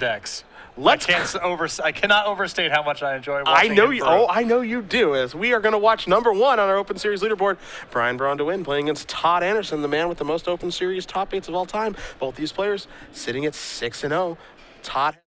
decks. I cannot overstate how much I enjoy watching. I know you. Oh, I know you do. As we are going to watch number 1 on our Open Series leaderboard, Braun-Duin playing against Todd Anderson, the man with the most Open Series top 8s of all time. Both these players sitting at 6-0. Todd.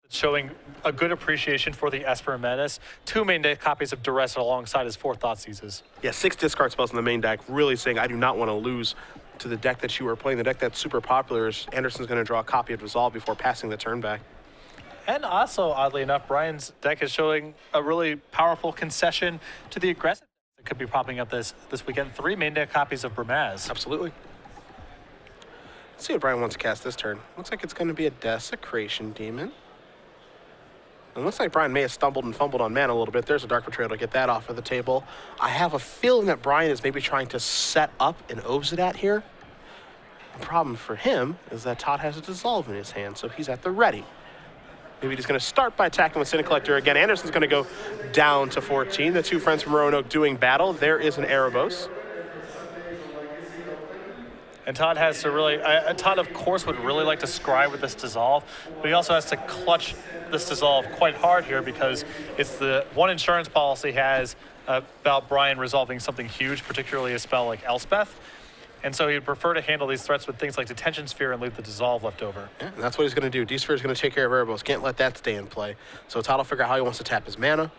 Showing a good appreciation for the Esper Menace. 2 main deck copies of Duress alongside his 4 Thoughtseizes. Yeah, 6 discard spells in the main deck, really saying I do not want to lose to the deck that you are playing. The deck that's super popular is Anderson's going to draw a copy of Dissolve before passing the turn back. And also, oddly enough, Brian's deck is showing a really powerful concession to the aggressive that could be popping up this weekend. 3 main deck copies of Bramaz. Absolutely. Let's see what Brian wants to cast this turn. Looks like it's going to be a Desecration Demon. It looks like Brian may have stumbled and fumbled on mana a little bit. There's a Dark Betrayal to get that off of the table. I have a feeling that Brian is maybe trying to set up an Obsidat here. The problem for him is that Todd has a Dissolve in his hand, so he's at the ready. Maybe he's going to start by attacking with Sin Collector again. Anderson's going to go down to 14. The 2 friends from Roanoke doing battle. There is an Erebos. And Todd has to really, Todd of course would really like to scry with this Dissolve, but he also has to clutch this Dissolve quite hard here because it's the one insurance policy he has about Brian resolving something huge, particularly a spell like Elspeth. And so he'd prefer to handle these threats with things like Detention Sphere and leave the Dissolve left over. Yeah, and that's what he's going to do. D-Sphere is going to take care of Erebos. Can't let that stay in play. So Todd will figure out how he wants to tap his mana.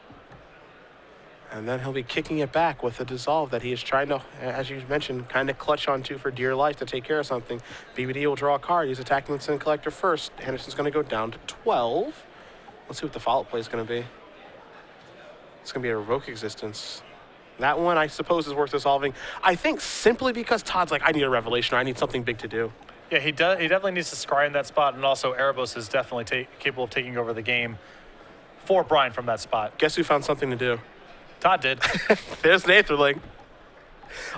And then he'll be kicking it back with a Dissolve that he is trying to, as you mentioned, kind of clutch onto for dear life to take care of something. BBD will draw a card. He's attacking the Sin Collector first. Anderson's going to go down to 12. Let's see what the follow-up play is going to be. It's going to be a Revoke Existence. That one, I suppose, is worth dissolving. I think simply because Todd's like, I need a Revelation, or I need something big to do. Yeah, he definitely needs to scry in that spot, and also Erebos is definitely capable of taking over the game for Brian from that spot. Guess who found something to do? Todd did. There's an Aetherling.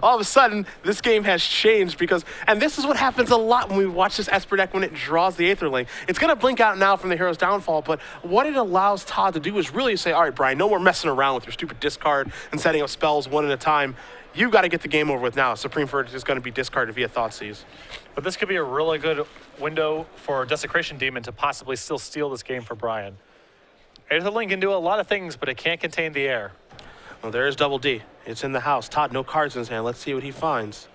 All of a sudden, this game has changed because, and this is what happens a lot when we watch this Esper deck when it draws the Aetherling. It's going to blink out now from the Hero's Downfall, but what it allows Todd to do is really say, all right, Brian, no more messing around with your stupid discard and setting up spells one at a time. You got to get the game over with now. Supreme Verdict is going to be discarded via Thoughtseize. But this could be a really good window for Desecration Demon to possibly still steal this game for Brian. Aetherling can do a lot of things, but it can't contain the air. Well, there is Double D. It's in the house. Todd, no cards in his hand. Let's see what he finds.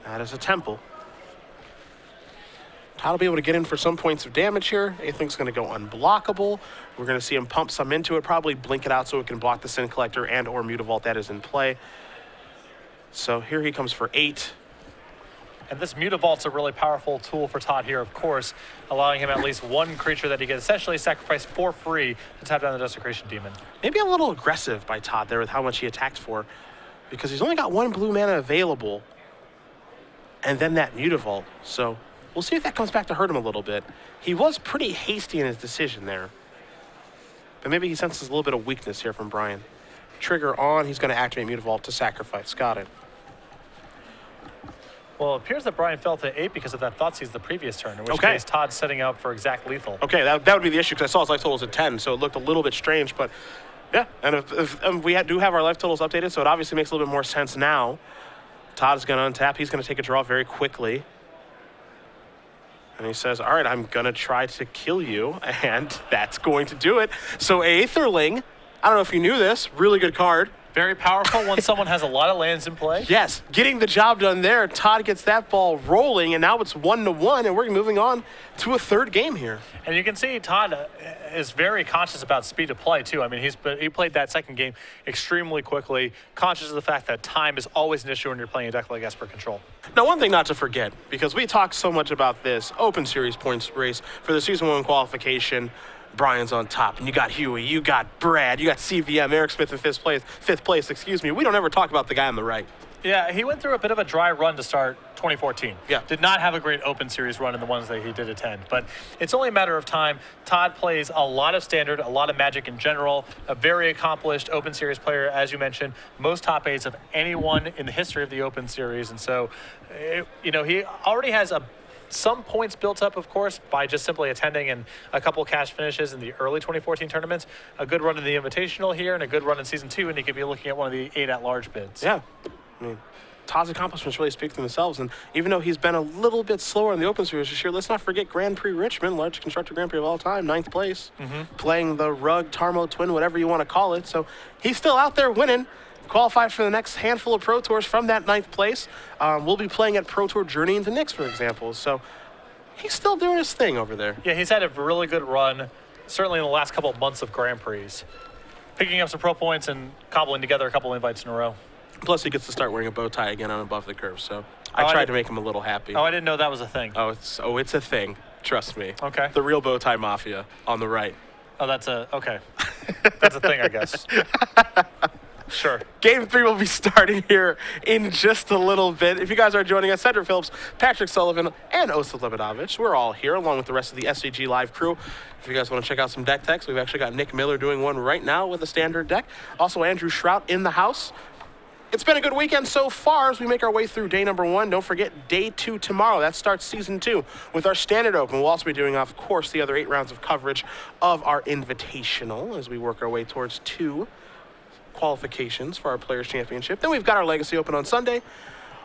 That is a Temple. Todd will be able to get in for some points of damage here. Aetherling's going to go unblockable. We're going to see him pump some into it, probably blink it out so it can block the Sin Collector and or Mutavault that is in play. So here he comes for 8. And this Mutavault's a really powerful tool for Todd here, of course, allowing him at least one creature that he can essentially sacrifice for free to tap down the Desecration Demon. Maybe a little aggressive by Todd there with how much he attacked for, because he's only got 1 blue mana available, and then that Mutavault. So we'll see if that comes back to hurt him a little bit. He was pretty hasty in his decision there, but maybe he senses a little bit of weakness here from Brian. Trigger on, he's going to activate Mutavault to sacrifice. Got it. Well, it appears that Brian fell to 8 because of that Thoughtseize the previous turn, in which case Todd's setting up for exact lethal. Okay, that would be the issue because I saw his life totals at 10, so it looked a little bit strange, but yeah. And if we do have our life totals updated, so it obviously makes a little bit more sense now. Todd is going to untap. He's going to take a draw very quickly. And he says, all right, I'm going to try to kill you, and that's going to do it. So Aetherling, I don't know if you knew this, really good card. Very powerful when someone has a lot of lands in play. Yes, getting the job done there. Todd gets that ball rolling, and now it's 1-1, and we're moving on to a third game here. And you can see Todd is very conscious about speed of play, too. I mean, he played that second game extremely quickly, conscious of the fact that time is always an issue when you're playing a deck like Esper Control. Now, one thing not to forget, because we talk so much about this Open Series points race for the Season 1 qualification. Brian's on top, and you got Huey, you got Brad, you got CVM, Eric Smith in fifth place, excuse me. We don't ever talk about the guy on the right. Yeah, he went through a bit of a dry run to start 2014. Yeah. Did not have a great Open Series run in the ones that he did attend, but it's only a matter of time. Todd plays a lot of Standard, a lot of Magic in general, a very accomplished Open Series player, as you mentioned, most top 8s of anyone in the history of the Open Series, and so, he already has a some points built up, of course, by just simply attending and a couple cash finishes in the early 2014 tournaments, a good run in the Invitational here, and a good run in Season 2, and he could be looking at one of the 8 at-large bids. Yeah. I mean, Todd's accomplishments really speak for themselves, and even though he's been a little bit slower in the Open Series this year, let's not forget Grand Prix Richmond, largest constructor Grand Prix of all time, 9th place, playing the Rug, Tarmo Twin, whatever you want to call it. So he's still out there winning. Qualified for the next handful of Pro Tours from that 9th place. We'll be playing at Pro Tour Journey into Knicks, for example. So he's still doing his thing over there. Yeah, he's had a really good run, certainly in the last couple of months of Grand Prix. Picking up some pro points and cobbling together a couple invites in a row. Plus, he gets to start wearing a bow tie again on above the curve. So I tried to make him a little happy. Oh, I didn't know that was a thing. It's a thing. Trust me. Okay. The real bow tie mafia on the right. Oh, okay. That's a thing, I guess. Sure. Game 3 will be starting here in just a little bit. If you guys are joining us, Cedric Phillips, Patrick Sullivan, and Osa Lebedovich, we're all here along with the rest of the SCG Live crew. If you guys want to check out some deck techs, we've actually got Nick Miller doing one right now with a standard deck. Also, Andrew Shrout in the house. It's been a good weekend so far as we make our way through day number 1. Don't forget day 2 tomorrow. That starts season 2 with our standard open. We'll also be doing, of course, the other 8 rounds of coverage of our invitational as we work our way towards 2 qualifications for our Players' Championship. Then we've got our Legacy Open on Sunday.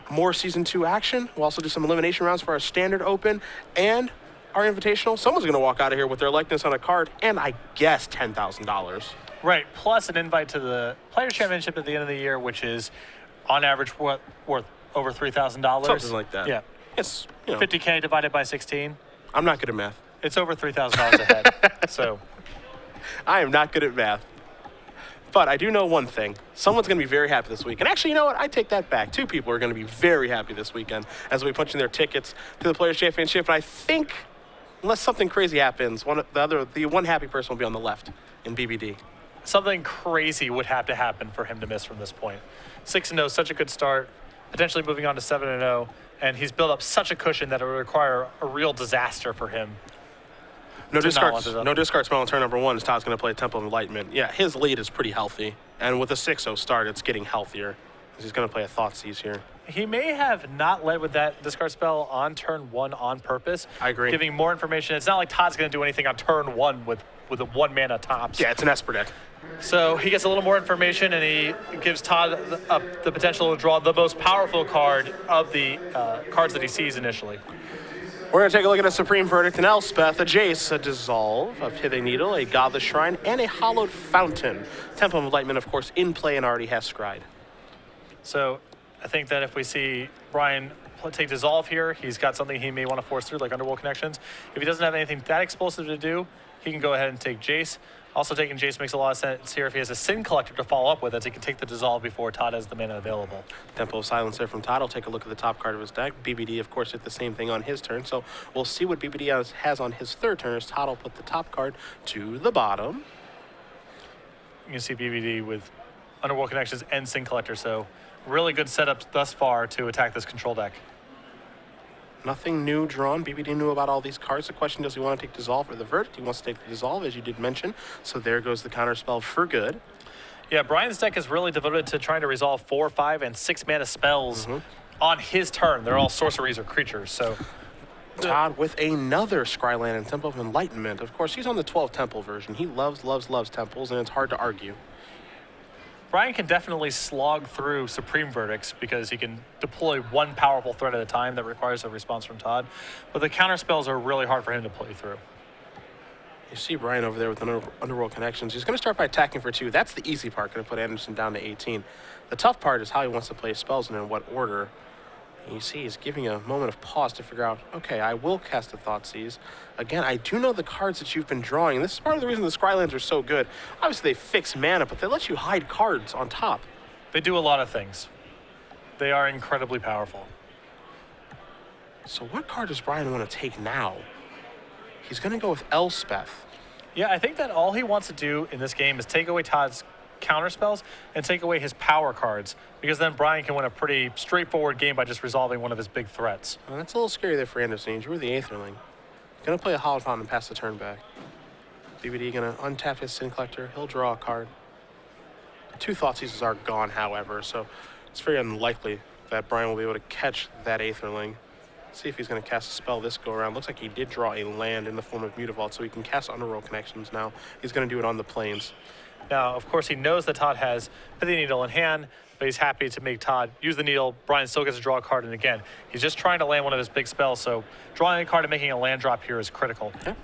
More Season 2 action. We'll also do some elimination rounds for our Standard Open and our Invitational. Someone's going to walk out of here with their likeness on a card and, I guess, $10,000. Right, plus an invite to the Players' Championship at the end of the year, which is, on average, worth over $3,000. Something like that. Yeah. It's, $50K divided by 16. I'm not good at math. It's over $3,000 a head. So I am not good at math. But I do know one thing. Someone's going to be very happy this week. And actually, you know what? I take that back. 2 people are going to be very happy this weekend as we punch in their tickets to the Players' Championship. And I think, unless something crazy happens, the one happy person will be on the left in BBD. Something crazy would have to happen for him to miss from this point. 6-0, such a good start. Potentially moving on to 7-0. And he's built up such a cushion that it would require a real disaster for him. No discard spell on turn number 1 as Todd's going to play Temple of Enlightenment. Yeah, his lead is pretty healthy. And with a 6-0 start, it's getting healthier. He's going to play a Thoughtseize here. He may have not led with that discard spell on turn 1 on purpose. I agree. Giving more information. It's not like Todd's going to do anything on turn 1 with a 1 mana tops. Yeah, it's an Esper deck. So he gets a little more information, and he gives Todd the potential to draw the most powerful card of the cards that he sees initially. We're going to take a look at a Supreme Verdict, an Elspeth, a Jace, a Dissolve, a Pithing Needle, a Godless Shrine, and a Hallowed Fountain. Temple of Enlightenment, of course, in play and already has scryed. So I think that if we see Brian take Dissolve here, he's got something he may want to force through, like Underworld Connections. If he doesn't have anything that explosive to do, he can go ahead and take Jace. Also, taking Jace makes a lot of sense here if he has a Sin Collector to follow up with, as he can take the Dissolve before Todd has the mana available. Temple of Silence there from Todd. I'll take a look at the top card of his deck. BBD, of course, did the same thing on his turn, so we'll see what BBD has on his 3rd turn as Todd will put the top card to the bottom. You can see BBD with Underworld Connections and Sin Collector, so really good setup thus far to attack this control deck. Nothing new drawn. BBD knew about all these cards. The question, does he want to take Dissolve or the Verdict? He wants to take the Dissolve, as you did mention. So there goes the counterspell for good. Yeah, Brian's deck is really devoted to trying to resolve 4, 5, and 6 mana spells on his turn. They're all sorceries or creatures. So Todd with another Scryland and Temple of Enlightenment. Of course, he's on the 12 Temple version. He loves temples, and it's hard to argue. Brian can definitely slog through Supreme Verdicts because he can deploy one powerful threat at a time that requires a response from Todd. But the counter spells are really hard for him to play through. You see Brian over there with Underworld Connections. He's going to start by attacking for 2. That's the easy part, going to put Anderson down to 18. The tough part is how he wants to play spells and in what order. And you see he's giving a moment of pause to figure out, okay, I will cast a Thoughtseize. Again, I do know the cards that you've been drawing, and this is part of the reason the Scrylands are so good. Obviously, they fix mana, but they let you hide cards on top. They do a lot of things. They are incredibly powerful. So what card does Brian want to take now? He's going to go with Elspeth. Yeah, I think that all he wants to do in this game is take away Todd's counter spells and take away his power cards, because then Brian can win a pretty straightforward game by just resolving one of his big threats. Well, that's a little scary there for Anderson. He's really the Aetherling. Going to play a Hallowed Fountain and pass the turn back. BBD going to untap his Sin Collector. He'll draw a card. 2 Thoughtseizes are gone, however, so it's very unlikely that Brian will be able to catch that Aetherling. See if he's going to cast a spell this go around. Looks like he did draw a land in the form of Mutavault, so he can cast Underworld Connections now. He's going to do it on the plains. Now, of course, he knows that Todd has Pithing Needle in hand, but he's happy to make Todd use the needle. Brian still gets to draw a card, and again, he's just trying to land one of his big spells, so drawing a card and making a land drop here is critical. Yeah.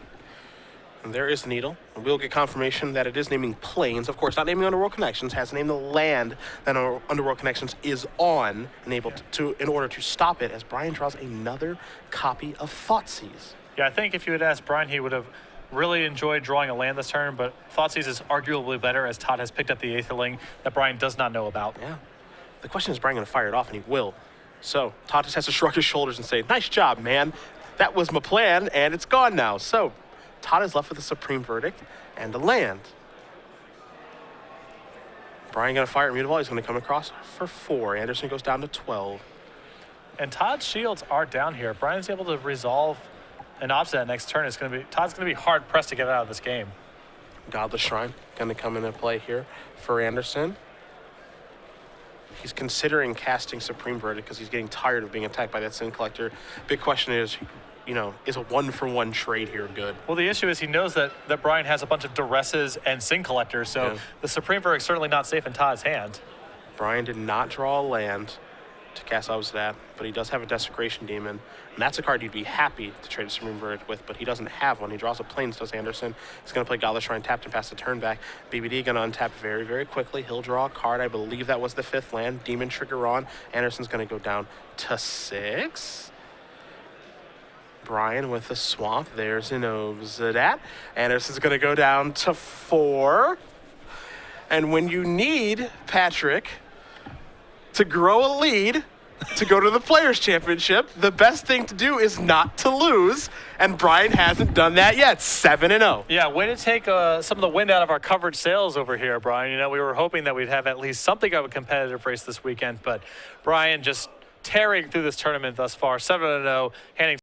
And there is the needle. And we'll get confirmation that it is naming plains. Of course, not naming Underworld Connections, has to name the land that Underworld Connections is on, in order to stop it, as Brian draws another copy of Thoughtseize. Yeah, I think if you had asked Brian, he would have really enjoyed drawing a land this turn, but Thoughtseize is arguably better, as Todd has picked up the Aetherling that Brian does not know about. Yeah. The question is Brian going to fire it off, and he will. So Todd just has to shrug his shoulders and say, nice job, man. That was my plan, and it's gone now. So Todd is left with a Supreme Verdict and a land. Brian going to fire at Mutavault. He's going to come across for 4. Anderson goes down to 12. And Todd's shields are down here. Brian's able to resolve an Obstinate next turn. Todd's going to be hard pressed to get out of this game. Godless Shrine going to come into play here for Anderson. He's considering casting Supreme Verdict because he's getting tired of being attacked by that Sin Collector. Big question is, is a 1-for-1 trade here good? Well, the issue is he knows that Brian has a bunch of Duresses and Sin Collectors, so the Supreme Verdict is certainly not safe in Todd's hand. Brian did not draw a land to cast Obstinate, but he does have a Desecration Demon, and that's a card you'd be happy to trade a Supreme Verdict with, but he doesn't have one. He draws a Plains, does Anderson. He's going to play Godless Shrine tapped and pass the turn back. BBD going to untap very, very quickly. He'll draw a card. I believe that was the 5th land. Demon Trigger on. Anderson's going to go down to 6. Brian with the Swamp. There's an Obstinate. Anderson's going to go down to 4. And when you need, Patrick, to grow a lead to go to the Players' Championship, the best thing to do is not to lose, and Brian hasn't done that yet. 7-0. Yeah, way to take some of the wind out of our coverage sails over here, Brian. We were hoping that we'd have at least something of a competitive race this weekend, but Brian just tearing through this tournament thus far. 7-0, handing